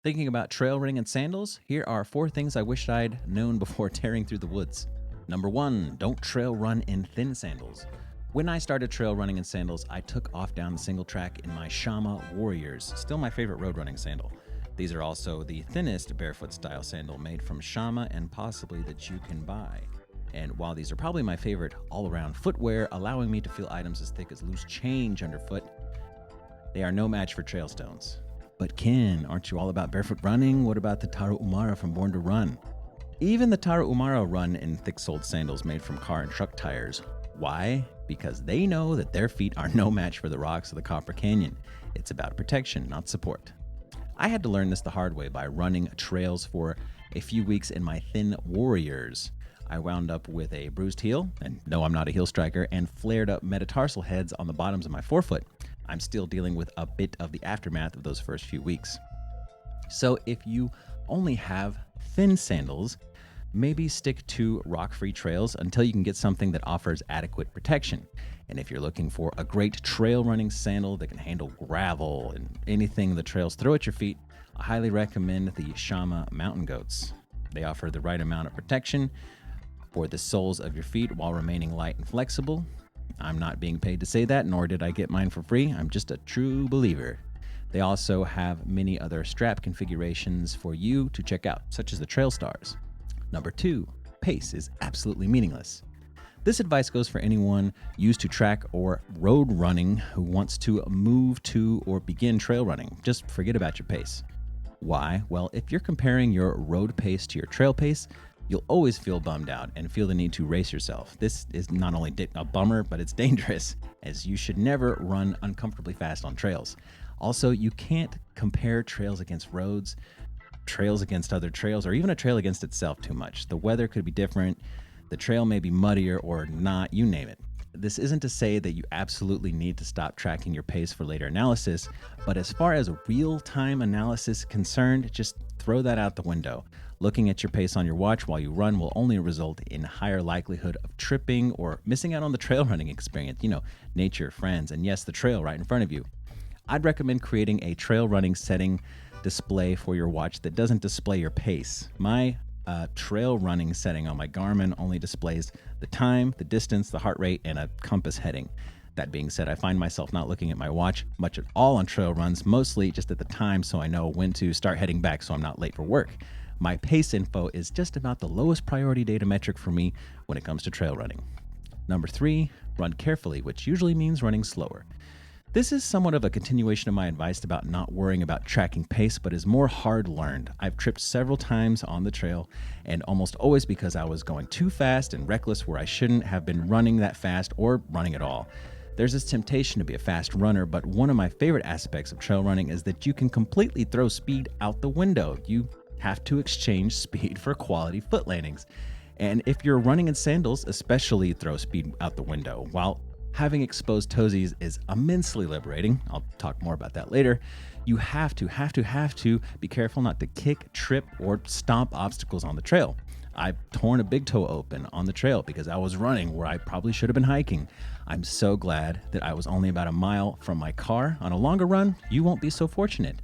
Thinking about trail running and sandals? Here are 4 things I wished I'd known before tearing through the woods. Number 1, don't trail run in thin sandals. When I started trail running in sandals, I took off down the single track in my Shamma Warriors, still my favorite road running sandal. These are also the thinnest barefoot style sandal made from Shamma and possibly that you can buy. And while these are probably my favorite all around footwear, allowing me to feel items as thick as loose change underfoot, they are no match for trail stones. But Ken, aren't you all about barefoot running? What about the Tara Umara from Born to Run? Even the Tara Umara run in thick-soled sandals made from car and truck tires. Why? Because they know that their feet are no match for the rocks of the Copper Canyon. It's about protection, not support. I had to learn this the hard way by running trails for a few weeks in my thin Warriors. I wound up with a bruised heel, and no, I'm not a heel striker, and flared up metatarsal heads on the bottoms of my forefoot. I'm still dealing with a bit of the aftermath of those first few weeks. So if you only have thin sandals, maybe stick to rock-free trails until you can get something that offers adequate protection. And if you're looking for a great trail running sandal that can handle gravel and anything the trails throw at your feet, I highly recommend the Shamma Mountain Goats. They offer the right amount of protection for the soles of your feet while remaining light and flexible. I'm not being paid to say that, nor did I get mine for free. I'm just a true believer. They also have many other strap configurations for you to check out, such as the Trail Stars. Number 2, pace is absolutely meaningless. This advice goes for anyone used to track or road running who wants to move to or begin trail running. Just forget about your pace. Why? Well, if you're comparing your road pace to your trail pace, you'll always feel bummed out and feel the need to race yourself. This is not only a bummer, but it's dangerous, as you should never run uncomfortably fast on trails. Also, you can't compare trails against roads, trails against other trails, or even a trail against itself too much. The weather could be different, the trail may be muddier or not, you name it. This isn't to say that you absolutely need to stop tracking your pace for later analysis, but as far as real-time analysis is concerned, just throw that out the window. Looking at your pace on your watch while you run will only result in higher likelihood of tripping or missing out on the trail running experience. Nature, friends, and yes, the trail right in front of you. I'd recommend creating a trail running setting display for your watch that doesn't display your pace. My trail running setting on my Garmin only displays the time, the distance, the heart rate, and a compass heading. That being said, I find myself not looking at my watch much at all on trail runs, mostly just at the time so I know when to start heading back so I'm not late for work. My pace info is just about the lowest priority data metric for me when it comes to trail running. Number 3, run carefully, which usually means running slower. This is somewhat of a continuation of my advice about not worrying about tracking pace, but is more hard learned. I've tripped several times on the trail, and almost always because I was going too fast and reckless where I shouldn't have been running that fast or running at all. There's this temptation to be a fast runner, but one of my favorite aspects of trail running is that you can completely throw speed out the window. You have to exchange speed for quality foot landings. And if you're running in sandals, especially throw speed out the window. While having exposed toesies is immensely liberating, I'll talk more about that later, you have to be careful not to kick, trip, or stomp obstacles on the trail. I've torn a big toe open on the trail because I was running where I probably should have been hiking. I'm so glad that I was only about a mile from my car. On a longer run, you won't be so fortunate.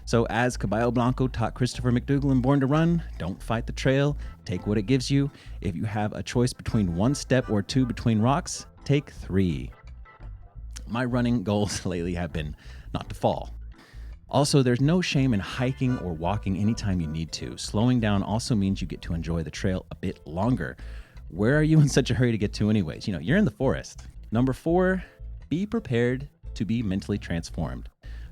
So as Caballo Blanco taught Christopher McDougall in Born to Run, don't fight the trail, take what it gives you. If you have a choice between 1 step or 2 between rocks, take 3. My running goals lately have been not to fall. Also, there's no shame in hiking or walking anytime you need to. Slowing down also means you get to enjoy the trail a bit longer. Where are you in such a hurry to get to anyways? You're in the forest. Number 4, be prepared to be mentally transformed.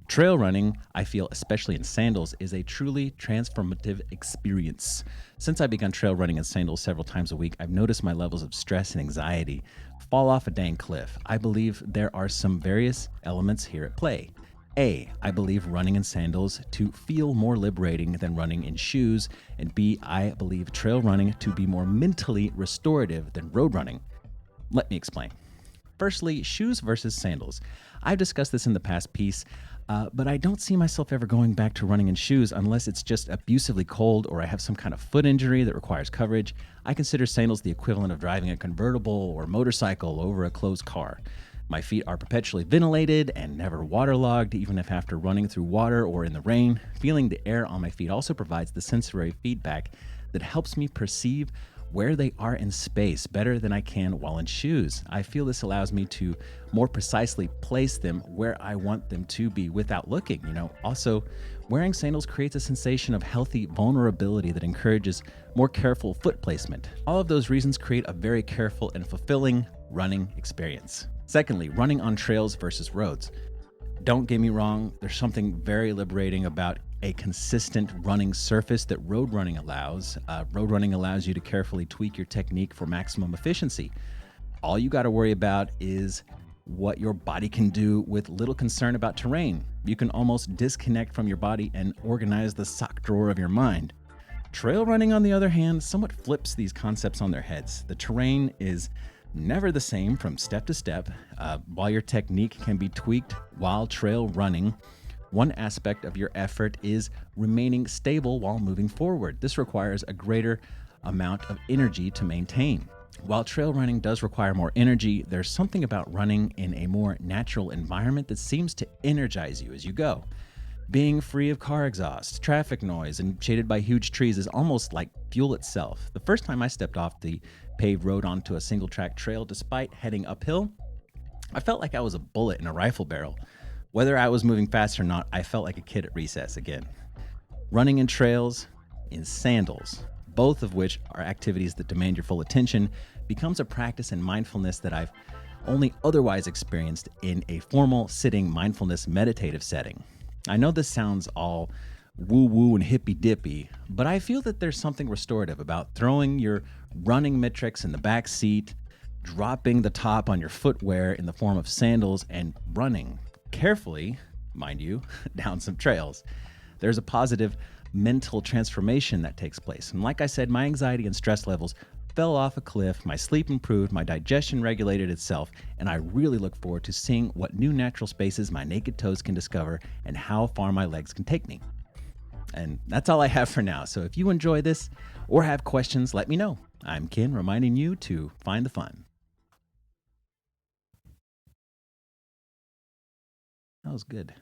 Trail running, I feel, especially in sandals, is a truly transformative experience. Since I begun trail running in sandals several times a week, I've noticed my levels of stress and anxiety fall off a dang cliff. I believe there are some various elements here at play. A, I believe running in sandals to feel more liberating than running in shoes, and B, I believe trail running to be more mentally restorative than road running. Let me explain. Firstly, shoes versus sandals. I've discussed this in the past piece, but I don't see myself ever going back to running in shoes unless it's just abusively cold or I have some kind of foot injury that requires coverage. I consider sandals the equivalent of driving a convertible or motorcycle over a closed car. My feet are perpetually ventilated and never waterlogged, even if after running through water or in the rain. Feeling the air on my feet also provides the sensory feedback that helps me perceive where they are in space better than I can while in shoes. I feel this allows me to more precisely place them where I want them to be without looking. Also, wearing sandals creates a sensation of healthy vulnerability that encourages more careful foot placement. All of those reasons create a very careful and fulfilling running experience. Secondly, running on trails versus roads. Don't get me wrong, there's something very liberating about a consistent running surface that road running allows. Road running allows you to carefully tweak your technique for maximum efficiency. All you got to worry about is what your body can do with little concern about terrain. You can almost disconnect from your body and organize the sock drawer of your mind. Trail running, on the other hand, somewhat flips these concepts on their heads. The terrain is never the same from step to step. While your technique can be tweaked while trail running, one aspect of your effort is remaining stable while moving forward. This requires a greater amount of energy to maintain. While trail running does require more energy, there's something about running in a more natural environment that seems to energize you as you go. Being free of car exhaust, traffic noise, and shaded by huge trees is almost like fuel itself. The first time I stepped off the paved road onto a single-track trail, despite heading uphill, I felt like I was a bullet in a rifle barrel. Whether I was moving fast or not, I felt like a kid at recess again. Running in trails, in sandals, both of which are activities that demand your full attention, becomes a practice in mindfulness that I've only otherwise experienced in a formal sitting mindfulness meditative setting. I know this sounds all woo-woo and hippy-dippy, but I feel that there's something restorative about throwing your running metrics in the back seat, dropping the top on your footwear in the form of sandals, and running carefully, mind you, down some trails. There's a positive mental transformation that takes place. And like I said, my anxiety and stress levels fell off a cliff, my sleep improved, my digestion regulated itself, and I really look forward to seeing what new natural spaces my naked toes can discover and how far my legs can take me. And that's all I have for now. So if you enjoy this or have questions, let me know. I'm Ken, reminding you to find the fun. That was good.